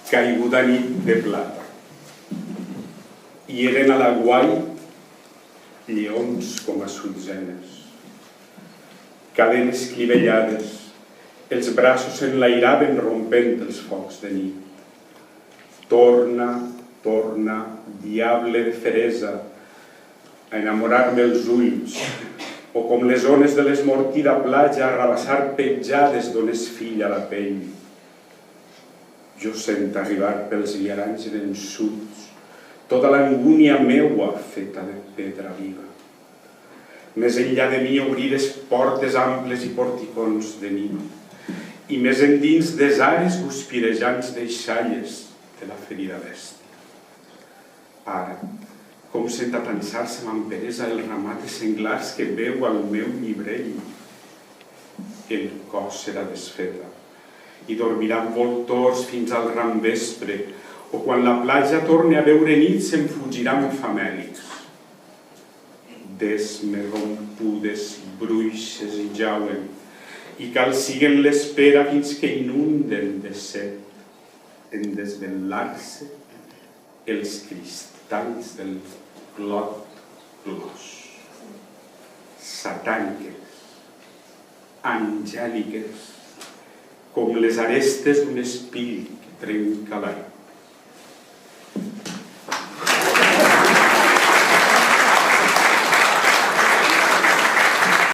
caiguda nit de plata. I eren a l'aguai lleons com a sutzenes, cadenes clivellades, els braços enlairaven rompent els focs de nit. Torna, torna, diable de feresa, a enamorar-me els ulls, o com les ones de l'esmortida platja a rabassar petjades d'on és filla la pell. Jo sent arribar pels viaranys vençuts tota l'angúnia meua feta de pedra viva. Més enllà de mi obrides portes amples i porticons de nit, i més endins des ares guspirejants deixalles de la ferida bèstia. Ara, com sent atansar-se amb peresa el ramat de senglars que veu al meu llibrell. El cos serà desfeta i dormiran voltors fins al ram vespre, o quan la platja torni a veure nit se'n fugiran famèlics. Desme rompudes, bruixes i jauen, i cal siguen l'espera fins que inunden de set, en desvelar-se els cristalls del clot clos. Satàniques, angèliques, com les arestes d'un espill que trenca l'aigua.